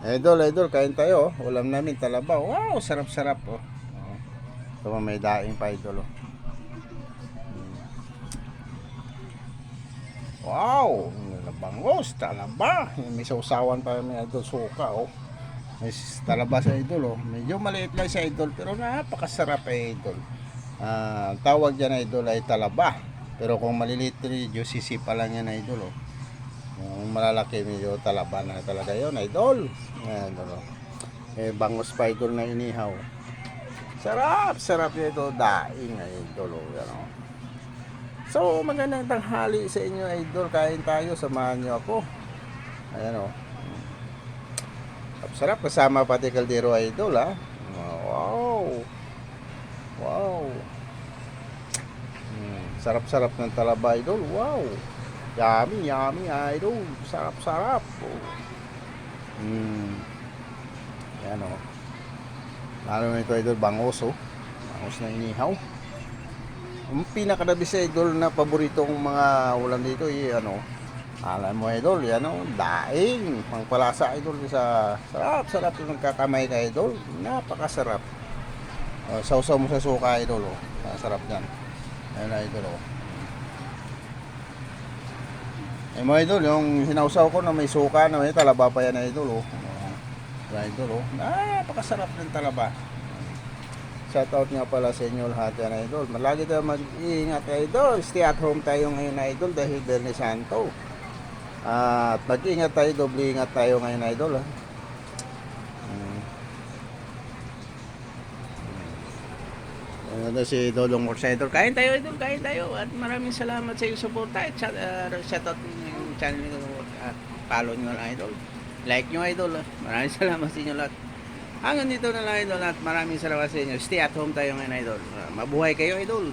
Idol, kain tayo. Ulam namin talaba. Wow, sarap-sarap oh. Oh. Ito may daing pa idol oh. Wow, bangos, talaba. May sausawan pa may idol suka oh. May talaba sa idol oh. Medyo maliit lang sa idol pero napakasarap idol. Ang tawag diyan idol ay talaba. Pero kung maliliit medyo sisipa lang yan idol oh. Yung malalaki medyo talaba na talaga yon idol. Ayan, idol oh. Bangos pa idol na inihaw. Sarap nito daing idol oh, yan oh. So magandang tanghali sa inyo idol, kain tayo, samahan niyo ako. Ayan oh. Sarap kasama pati kaldero idol ha. Wow. Wow. Sarap ng talaba idol. Wow. Yummy idol. Sarap. Oh. Ayan o. Lalo na ito idol, bangos o. Bangos na inihaw. Ang pinakadabis sa idol na paborito kong mga ulam dito ano, alam mo idol, yan o, daing. Pangpalasa idol sa sarap yung nagkakamay ka idol. Napakasarap. Sausaw mo sa suka idol o. Sarap yan. Ayan na idol o. Mo idol, yung sinausaw ko na may suka na may talaba pa yan idol o. Idol oh. Napakasarap ng talaba. Shoutout nga pala sa inyo lahat yan idol. Malagi tayo mag-iingat idol. Stay at home tayo ngayon idol dahil Bernie Santo. At mag-ingat tayo, doble ingat tayo ngayon idol ha. Ano si Dodong Morse idol. Kain tayo idol, kain tayo. At maraming salamat sa iyong suporta. Shoutout yung channel nyo at follow nyo lang idol. Like nyo idol. Maraming salamat sa inyo lahat. Hanggang dito na lang idol at maraming salamat sa inyo. Stay at home tayo ngayon idol. Mabuhay kayo idol.